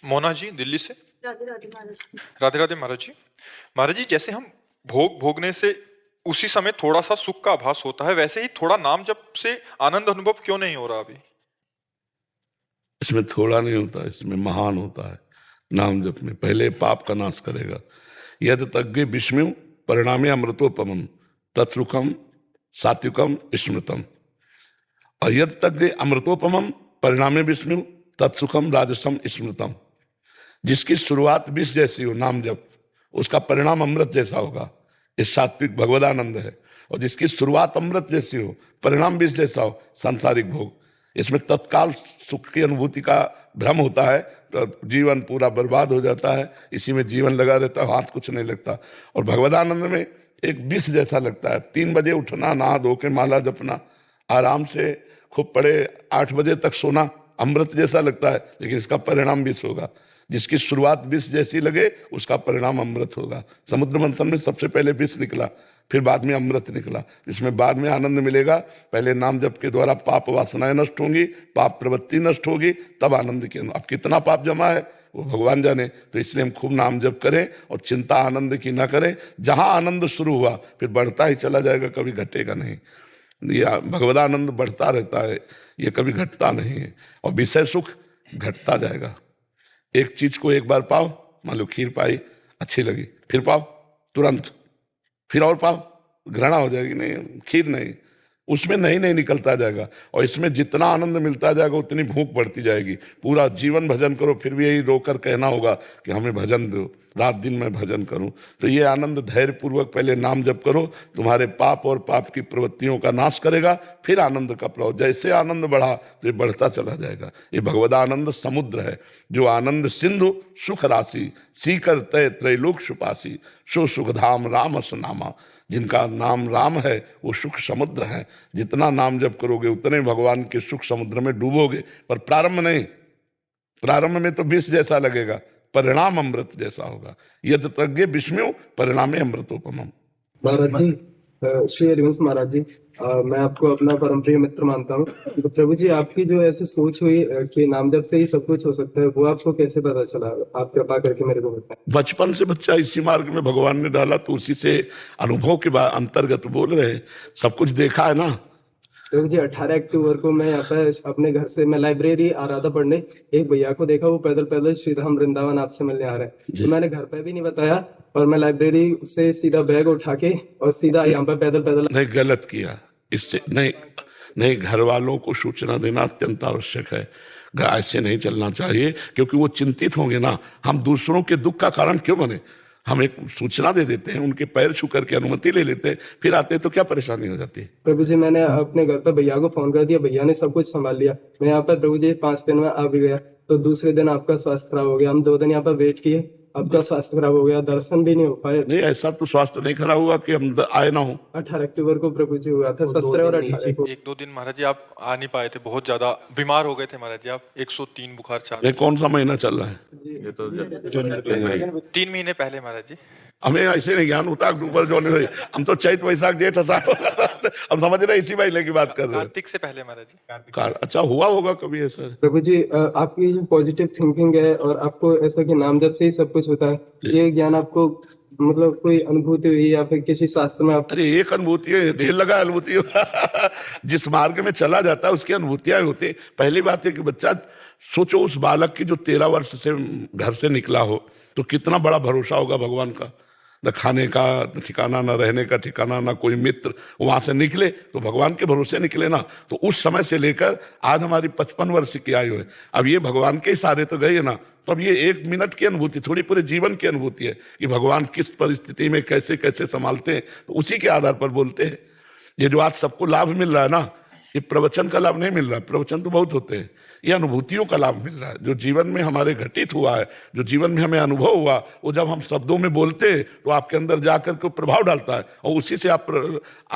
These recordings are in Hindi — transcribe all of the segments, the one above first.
मोना जी दिल्ली से। राधे राधे महाराज। राधे राधे महाराज जी। महाराज जी, जैसे हम भोग भोगने से उसी समय थोड़ा सा सुख का आभास होता है, वैसे ही थोड़ा नाम जप से आनंद अनुभव क्यों नहीं हो रहा अभी? इसमें थोड़ा नहीं होता, इसमें महान होता है। नाम जप में पहले पाप का नाश करेगा। यद तज्ञ विष्णु परिणामे अमृतोपमम तत्सुखम सात्विकम स्मृतम। और यद तज्ञ अमृतोपमम परिणामे विष्णु तत्सुखम राजसम स्मृतम। जिसकी शुरुआत विष जैसी हो नाम जप, उसका परिणाम अमृत जैसा होगा। ये सात्विक भगवदानंद है। और जिसकी शुरुआत अमृत जैसी हो, परिणाम विष जैसा हो, सांसारिक भोग। इसमें तत्काल सुख की अनुभूति का भ्रम होता है, तो जीवन पूरा बर्बाद हो जाता है। इसी में जीवन लगा रहता है, हाथ कुछ नहीं लगता। और भगवदानंद में एक विष जैसा लगता है। 3 बजे उठना, नहा धो के माला जपना, आराम से खूब पड़े 8 बजे तक सोना, अमृत जैसा लगता है, लेकिन इसका परिणाम विष होगा। जिसकी शुरुआत विष जैसी लगे, उसका परिणाम अमृत होगा। समुद्र मंथन में सबसे पहले विष निकला, फिर बाद में अमृत निकला। इसमें बाद में आनंद मिलेगा। पहले नाम जप के द्वारा पाप वासनाएं नष्ट होंगी, पाप प्रवृत्ति नष्ट होगी, तब आनंद की। अब कितना पाप जमा है वो भगवान जाने। तो इसलिए हम खूब नाम जप करें और चिंता आनंद की ना करें। जहां आनंद शुरू हुआ फिर बढ़ता ही चला जाएगा, कभी घटेगा नहीं। ये भगवदानंद बढ़ता रहता है, ये कभी घटता नहीं है। और विषय सुख घटता जाएगा। एक चीज को एक बार पाओ, मान लो खीर पाई, अच्छी लगी, फिर पाओ तुरंत, फिर और पाओ, घृणा हो जाएगी, नहीं खीर नहीं, उसमें नहीं निकलता जाएगा। और इसमें जितना आनंद मिलता जाएगा उतनी भूख बढ़ती जाएगी। पूरा जीवन भजन करो, फिर भी यही रोकर कहना होगा कि हमें भजन दो, रात दिन मैं भजन करूं। तो ये आनंद धैर्य पूर्वक पहले नाम जप करो, तुम्हारे पाप और पाप की प्रवृत्तियों का नाश करेगा, फिर आनंद का प्रभाव। जैसे आनंद बढ़ा तो ये बढ़ता चला जाएगा। ये भगवदानंद समुद्र है, जो आनंद सिंधु सुख राशि, सीकर तय त्रैलोक सुपासी, सो सुखधाम राम सुनामा। जिनका नाम राम है वो सुख समुद्र है। जितना नाम जप करोगे उतने भगवान के सुख समुद्र में डूबोगे। पर प्रारंभ नहीं, प्रारंभ में तो विष जैसा लगेगा, परिणाम अमृत जैसा होगा। यद तज्ञ विष्णु परिणामे अमृतोपमम। महाराज जी, श्री हरिवंश महाराज जी, मैं आपको अपना परम प्रिय मित्र मानता हूँ। तो प्रभु जी, आपकी जो ऐसे सोच हुई कि नाम जप से ही सब कुछ हो सकता है, वो आपको कैसे पता चला? आप कृपा करके मेरे को बताएं। बचपन से बच्चा इसी मार्ग में भगवान ने डाला, तो उसी से अनुभव के अंतर्गत बोल रहे हैं। सब कुछ देखा है ना। प्रभु जी, 18 अक्टूबर को मैं यहाँ पे अपने घर से मैं लाइब्रेरी आ रहा था पढ़ने। एक भैया को देखा, वो पैदल पैदल श्री राम वृंदावन आपसे मिलने आ रहे हैं। तो मैंने घर पे भी नहीं बताया, और मैं लाइब्रेरी से सीधा बैग उठा के और सीधा यहाँ पे पैदल पैदल। नहीं, गलत किया। इससे नहीं, घर वालों को सूचना देना अत्यंत आवश्यक है। ऐसे नहीं चलना चाहिए, क्योंकि वो चिंतित होंगे ना। हम दूसरों के दुख का कारण क्यों बने? हम एक सूचना दे देते हैं, उनके पैर छू करके अनुमति ले लेते हैं, फिर आते हैं तो क्या परेशानी हो जाती है? प्रभु जी, मैंने अपने घर पे भैया को फोन कर दिया, भैया ने सब कुछ संभाल लिया। मैं यहाँ पे प्रभु जी 5 दिन में आ भी गया। तो दूसरे दिन आपका स्वास्थ्य खराब हो गया। हम 2 दिन यहाँ पे वेट किए, आपका स्वास्थ्य खराब हो गया, दर्शन भी नहीं हो पाए। नहीं, ऐसा तो स्वास्थ्य नहीं खराब हुआ कि हम आए ना हो। 18 अक्टूबर को प्रभु जी हुआ था, 17 और 18 को। 1-2 दिन महाराज जी आप आ नहीं पाए थे, बहुत ज्यादा बीमार हो गए थे महाराज जी आप। 103 बुखार चाल। ये कौन सा महीना चल रहा है? 3 महीने पहले महाराज जी। हमें ऐसे नहीं ज्ञान होता अक्टूबर जो नहीं, हम तो चैत वैशाख जेठ आषाढ़ हम समझ रहे इसी महीने की बात कर रहे हैं। कार्तिक से पहले महाराज जी। अच्छा, हुआ होगा कभी ऐसा? प्रभु जी, आपकी जो पॉजिटिव थिंकिंग है और आपको ऐसा कि नाम जप से ही सब कुछ होता है, ये ज्ञान आपको मतलब कोई अनुभूति हुई या फिर किसी शास्त्र में आप? अरे एक अनुभूति है, ढेर लगा अनुभूति जिस मार्ग में चला जाता है उसकी अनुभूतियां होती है। पहली बात है कि बच्चा सोचो, उस बालक की जो 13 वर्ष से घर से निकला हो, तो कितना बड़ा भरोसा होगा भगवान का। न खाने का ठिकाना, न रहने का ठिकाना, न कोई मित्र। वहां से निकले तो भगवान के भरोसे निकले ना। तो उस समय से लेकर आज हमारी 55 वर्ष की आयु है। अब ये भगवान के इशारे तो गए ना। तो अब ये 1 मिनट की अनुभूति थोड़ी पूरे जीवन की अनुभूति है कि भगवान किस परिस्थिति में कैसे कैसे संभालते हैं, तो उसी के आधार पर बोलते हैं। ये जो आज सबको लाभ मिल रहा है ना, ये प्रवचन का लाभ नहीं मिल रहा है। प्रवचन तो बहुत होते हैं, ये अनुभूतियों का लाभ मिल रहा है। जो जीवन में हमारे घटित हुआ है, जो जीवन में हमें अनुभव हुआ, वो जब हम शब्दों में बोलते हैं तो आपके अंदर जाकर के प्रभाव डालता है, और उसी से आप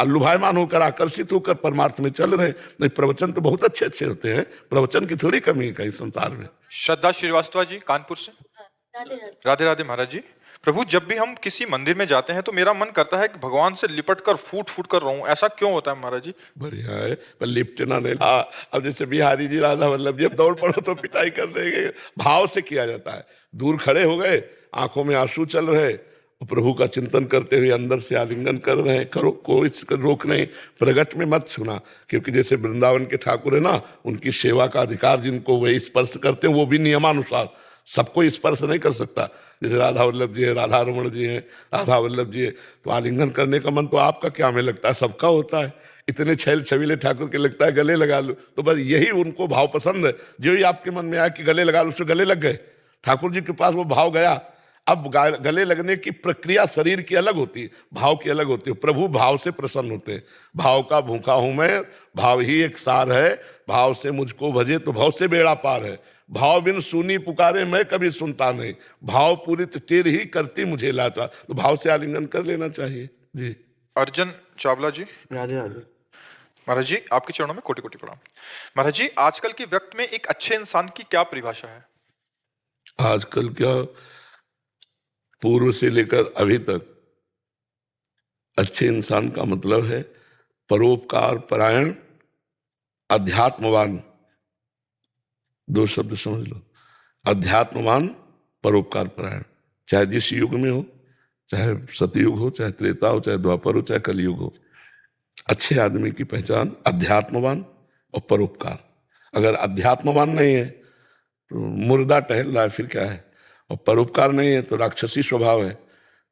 लुभायमान होकर, आकर्षित होकर परमार्थ में चल रहे। नहीं, प्रवचन तो बहुत अच्छे अच्छे होते हैं, प्रवचन की थोड़ी कमी है कहीं संसार में। श्रद्धा श्रीवास्तव जी कानपुर से। राधे राधे। राधे राधे महाराज जी। प्रभु जब भी हम किसी मंदिर में जाते हैं तो मेरा मन करता है कि भगवान से लिपट कर फूट फूट कर रहूं, ऐसा क्यों होता है महाराज जी? बढ़िया है, पर लिपटना नहीं। हाँ, अब जैसे बिहारी जी, राधा वल्लभ जी, अब दौड़ पड़ो तो पिटाई कर देंगे। भाव से किया जाता है। दूर खड़े हो गए, आंखों में आंसू चल रहे, प्रभु का चिंतन करते हुए अंदर से आलिंगन कर रहे हैं, करो, कोई रोक नहीं, प्रगट में मत छूना। क्योंकि जैसे वृंदावन के ठाकुर है ना, उनकी सेवा का अधिकार जिनको वही स्पर्श करते हैं, वो भी नियमानुसार, सबको स्पर्श नहीं कर सकता। जैसे राधा वल्लभ जी है, राधा रमण जी हैं, राधा वल्लभ जी है, तो आलिंगन करने का मन तो आपका क्या हमें लगता है सबका होता है। इतने छैल छबीले ठाकुर के लगता है गले लगा लो, तो बस यही उनको भाव पसंद है। जो ही आपके मन में आया कि गले लगा लो, उससे गले लग गए। ठाकुर जी के पास वो भाव गया। अब गले लगने की प्रक्रिया शरीर की अलग होती है, भाव की अलग होती है। प्रभु भाव से प्रसन्न होते हैं। भाव का भूखा हूं मैं, भाव ही एक सार है, भाव से मुझको भजे तो भाव से बेड़ा पार है। भाव बिन सुनी पुकारे मैं कभी सुनता नहीं, भाव पूरी टेर ही करती मुझे लाचा। तो भाव से आलिंगन कर लेना चाहिए जी। अर्जन चावला जी, राधे राधे। महाराज जी आपके चरणों में कोटि कोटि प्रणाम। महाराज जी आजकल के व्यक्त में एक अच्छे इंसान की क्या परिभाषा है? आजकल क्या, पूर्व से लेकर अभी तक अच्छे इंसान का मतलब है परोपकार परायण, अध्यात्मवान। दो शब्द समझ लो, अध्यात्मवान, परोपकार परायण। चाहे जिस युग में हो, चाहे सतयुग हो, चाहे त्रेता हो, चाहे द्वापर हो, चाहे कलयुग हो, अच्छे आदमी की पहचान अध्यात्मवान और परोपकार। अगर अध्यात्मवान नहीं है तो मुर्दा टहल रहा है, फिर क्या है। और परोपकार नहीं है तो राक्षसी स्वभाव है।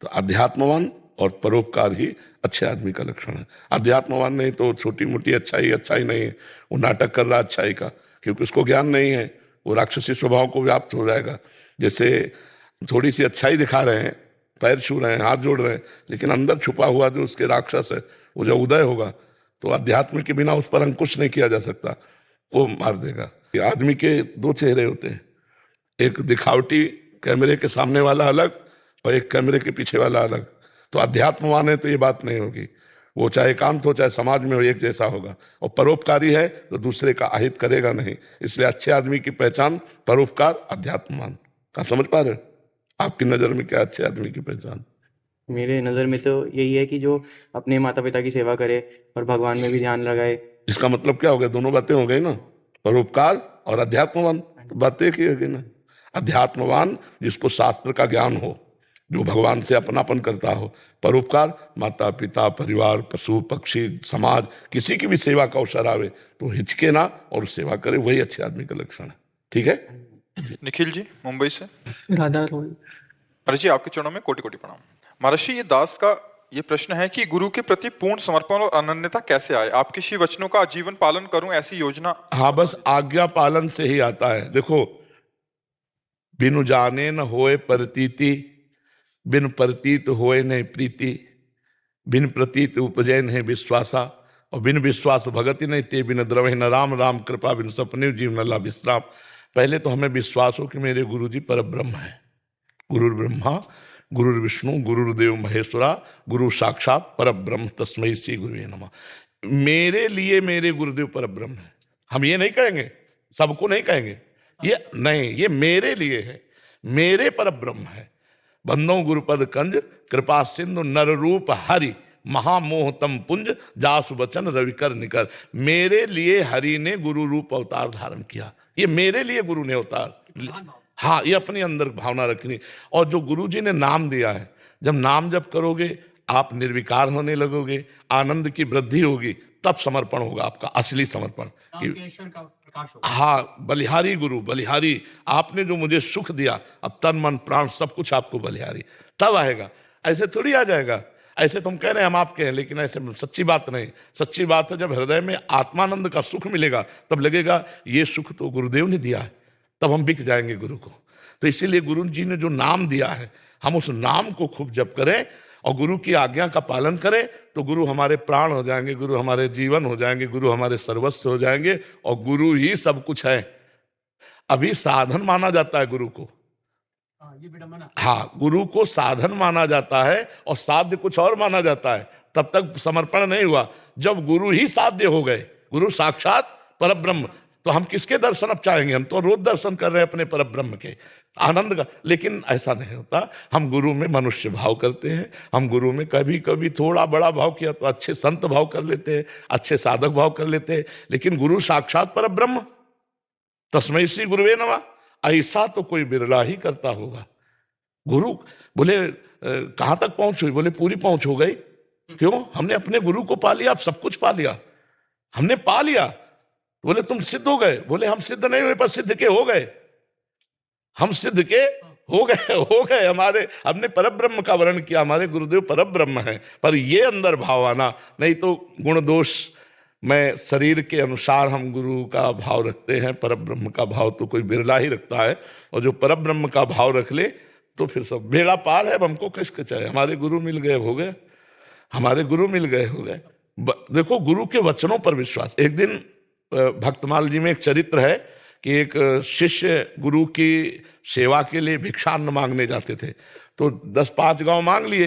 तो अध्यात्मवान और परोपकार ही अच्छे आदमी का लक्षण है। अध्यात्मवान नहीं तो छोटी मोटी अच्छाई नहीं है, वो नाटक कर रहा अच्छाई का, क्योंकि उसको ज्ञान नहीं है, वो राक्षसी स्वभाव को व्याप्त हो जाएगा। जैसे थोड़ी सी अच्छाई दिखा रहे हैं, पैर छू रहे हैं, हाथ जोड़ रहे हैं, लेकिन अंदर छुपा हुआ जो उसके राक्षस है, वो जब उदय होगा तो अध्यात्म के बिना उस पर अंकुश नहीं किया जा सकता, वो मार देगा। आदमी के दो चेहरे होते हैं, एक दिखावटी कैमरे के सामने वाला अलग और एक कैमरे के पीछे वाला अलग। तो अध्यात्मवान है तो ये बात नहीं होगी, वो चाहे एकांत हो चाहे समाज में हो, एक जैसा होगा। और परोपकारी है तो दूसरे का अहित करेगा नहीं। इसलिए अच्छे आदमी की पहचान परोपकार, अध्यात्मवान। आप समझ पा रहे हो? आपकी नजर में क्या अच्छे आदमी की पहचान? मेरे नज़र में तो यही है कि जो अपने माता पिता की सेवा करे और भगवान में भी ध्यान लगाए। इसका मतलब क्या हो गया? दोनों बातें हो गई ना, परोपकार और अध्यात्मवान। तो बातें की होगी ना। अध्यात्मवान जिसको शास्त्र का ज्ञान हो, जो भगवान से अपनापन करता हो। परोपकार माता पिता, परिवार, पशु पक्षी, समाज, किसी की भी सेवा का अवसर आवे तो हिचके ना और सेवा करे, वही अच्छे आदमी का लक्षण है। ठीक है। निखिल जी मुंबई से, राधा महाराज जी आपके चरणों में कोटि कोटि प्रणाम। महाराज जी ये दास का ये प्रश्न है कि गुरु के प्रति पूर्ण समर्पण और अनन्यता कैसे आए? आपके श्री वचनों का आजीवन पालन करूं, ऐसी योजना। हाँ, बस आज्ञा पालन से ही आता है। देखो, बिनु जाने न होए प्रतीति, बिन प्रतीत होए नहीं प्रीति, बिन प्रतीत उपजय नहीं विश्वासा, और बिन विश्वास भगति नहीं ते, बिन द्रवहि न राम, राम कृपा बिन सपने जीव न ला विश्राम। पहले तो हमें विश्वास हो कि मेरे गुरु जी पर ब्रह्म है। गुरुर् ब्रह्मा गुरुर् विष्णु गुरुर्देव महेश्वरा, गुरु साक्षात पर ब्रह्म तस्मै श्री गुरुवे नमः। मेरे लिए मेरे गुरुदेव पर ब्रह्म है। हम ये नहीं कहेंगे, सबको नहीं कहेंगे, ये नहीं, ये मेरे लिए है, मेरे पर ब्रह्म है। बंदो गुरुपद कंज कृपा सिंधु नर रूप हरि, महामोहतम पुंज जासु वचन रविकर निकर। मेरे लिए हरि ने गुरु रूप अवतार धारण किया, ये मेरे लिए गुरु ने अवतार। हाँ, ये अपने अंदर भावना रखनी। और जो गुरु जी ने नाम दिया है, जब नाम जप करोगे आप निर्विकार होने लगोगे, आनंद की वृद्धि होगी, तब समर्पण होगा आपका असली समर्पण। हाँ, बलिहारी गुरु, बलिहारी, आपने जो मुझे सुख दिया, अब तन मन प्राण सब कुछ आपको बलिहारी, तब आएगा। ऐसे थोड़ी आ जाएगा। ऐसे तुम कह रहे हैं हम आपके हैं, लेकिन ऐसे सच्ची बात नहीं। सच्ची बात है जब हृदय में आत्मानंद का सुख मिलेगा तब लगेगा ये सुख तो गुरुदेव ने दिया है, तब हम बिक जाएंगे गुरु को। तो इसीलिए गुरु जी ने जो नाम दिया है, हम उस नाम को खूब जप करें और गुरु की आज्ञा का पालन करें, तो गुरु हमारे प्राण हो जाएंगे, गुरु हमारे जीवन हो जाएंगे, गुरु हमारे सर्वस्व हो जाएंगे, और गुरु ही सब कुछ है। अभी साधन माना जाता है गुरु को। हाँ, गुरु को साधन माना जाता है और साध्य कुछ और माना जाता है। तब तक समर्पण नहीं हुआ। जब गुरु ही साध्य हो गए, गुरु साक्षात परब्रह्म, तो हम किसके दर्शन अब चाहेंगे? हम तो रोज दर्शन कर रहे हैं अपने पर ब्रह्म के आनंद का। लेकिन ऐसा नहीं होता, हम गुरु में मनुष्य भाव करते हैं, हम गुरु में कभी कभी थोड़ा बड़ा भाव किया तो अच्छे संत भाव कर लेते हैं, अच्छे साधक भाव कर लेते हैं, लेकिन गुरु साक्षात पर ब्रह्म, तस्मै श्री गुरुवे नमः, ऐसा तो कोई बिरला ही करता होगा। गुरु बोले कहां तक पहुंच हुई? बोले पूरी पहुंच हो गई। क्यों? हमने अपने गुरु को पा लिया, अब सब कुछ पा लिया, हमने पा लिया। बोले तुम सिद्ध हो गए? बोले हम सिद्ध नहीं हुए पर सिद्ध के हो गए, हम सिद्ध के हो गए। हमारे हमने परब्रह्म का वर्ण किया, हमारे गुरुदेव परब्रह्म है। पर ये अंदर भाव आना, नहीं तो गुण दोष में शरीर के अनुसार हम गुरु का भाव रखते हैं, परब्रह्म का भाव तो कोई बिरला ही रखता है। और जो परब्रह्म का भाव रख ले तो फिर सब बेड़ा पार है। अब हमको किसके चाहिए? हमारे गुरु मिल गए हो गए, हमारे गुरु मिल गए हो गए। देखो गुरु के वचनों पर विश्वास। एक दिन भक्तमाल जी में एक चरित्र है कि एक शिष्य गुरु की सेवा के लिए भिक्षान्न मांगने जाते थे, तो 10-5 गांव मांग लिए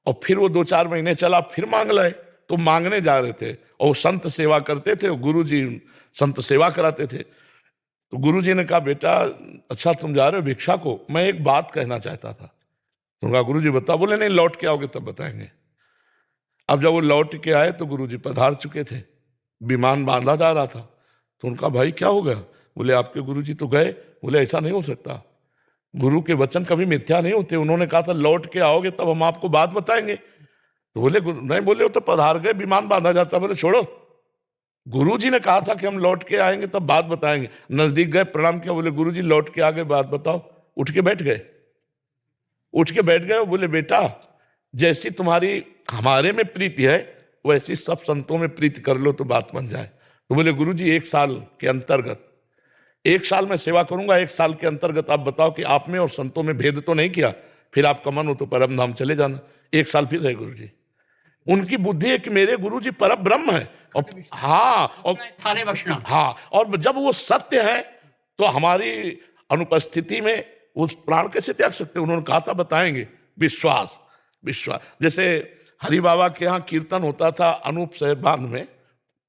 और फिर वो 2-4 महीने चला, फिर मांग लाए। तो मांगने जा रहे थे और संत सेवा करते थे, गुरु जी संत सेवा कराते थे। तो गुरु जी ने कहा बेटा अच्छा तुम जा रहे हो भिक्षा को, मैं एक बात कहना चाहता था। तो कहा गुरु जी बताओ। बोले नहीं लौट के आओगे तब बताएंगे। अब जब वो लौट के आए तो गुरु जी पधार चुके थे, विमान बांधा जा रहा था। तो उनका भाई क्या हो गया? बोले आपके गुरु जी तो गए। बोले ऐसा नहीं हो सकता, गुरु के वचन कभी मिथ्या नहीं होते, उन्होंने कहा था लौट के आओगे तब हम आपको बात बताएंगे। तो बोले नहीं, बोले वो तो पधार गए, विमान बांधा जाता। बोले छोड़ो, गुरु जी ने कहा था कि हम लौट के आएंगे तब बात बताएंगे। नजदीक गए, प्रणाम किया, बोले गुरु जी लौट के आ गए, बात बताओ। उठ के बैठ गए, उठ के बैठ गए। बोले बेटा जैसी तुम्हारी हमारे में प्रीति है वैसी सब संतों में प्रीति कर लो तो बात बन जाए। तो बोले गुरु जी 1 साल के अंतर्गत, 1 साल में सेवा करूंगा, 1 साल के अंतर्गत आप बताओ कि आप में और संतों में भेद तो नहीं किया, फिर आपका मन हो तो परम धाम चले जाना। 1 साल फिर रहे गुरु जी। उनकी बुद्धि है कि मेरे गुरु जी परम ब्रह्म है। और हाँ, और सारे बख्शना। हाँ, और जब वो सत्य है तो हमारी अनुपस्थिति में उस प्राण कैसे त्याग सकते? उन्होंने कहा था बताएंगे। विश्वास, विश्वास। जैसे हरि बाबा के यहाँ कीर्तन होता था अनूप शहर बांध में,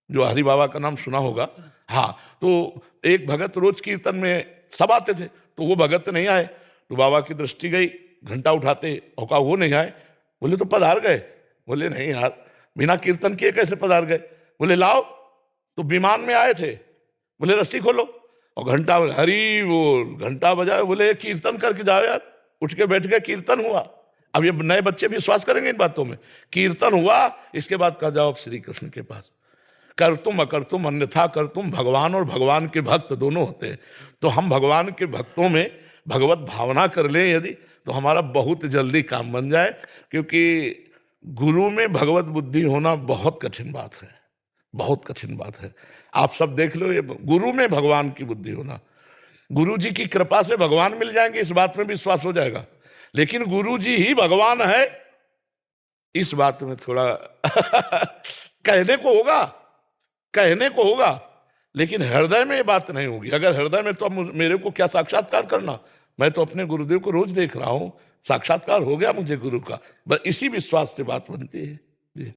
जो हरि बाबा का नाम सुना होगा। हाँ, तो एक भगत रोज कीर्तन में सब आते थे, तो वो भगत नहीं आए। तो बाबा की दृष्टि गई, घंटा उठाते और कहा वो नहीं आए। बोले तो पधार गए। बोले नहीं यार, बिना कीर्तन किए कैसे पधार गए? बोले लाओ, तो विमान में आए थे। बोले रस्सी खोलो, और घंटा हरी बोल, घंटा बजाए। बोले कीर्तन करके जाओ यार। उठ के बैठ गए, कीर्तन हुआ। अब ये नए बच्चे भी विश्वास करेंगे इन बातों में। कीर्तन हुआ, इसके बाद कहा जाओ श्री कृष्ण के पास। कर तुम अकर तुम अन्यथा कर तुम, भगवान और भगवान के भक्त दोनों होते हैं। तो हम भगवान के भक्तों में भगवत भावना कर लें यदि, तो हमारा बहुत जल्दी काम बन जाए। क्योंकि गुरु में भगवत बुद्धि होना बहुत कठिन बात है, बहुत कठिन बात है। आप सब देख लो, ये गुरु में भगवान की बुद्धि होना, गुरु जी की कृपा से भगवान मिल जाएंगे, इस बात में विश्वास हो जाएगा। लेकिन गुरु जी ही भगवान है, इस बात में थोड़ा कहने को होगा, कहने को होगा, लेकिन हृदय में ये बात नहीं होगी। अगर हृदय में, तो अब मेरे को क्या साक्षात्कार करना? मैं तो अपने गुरुदेव को रोज देख रहा हूं, साक्षात्कार हो गया मुझे गुरु का। बस इसी विश्वास से बात बनती है।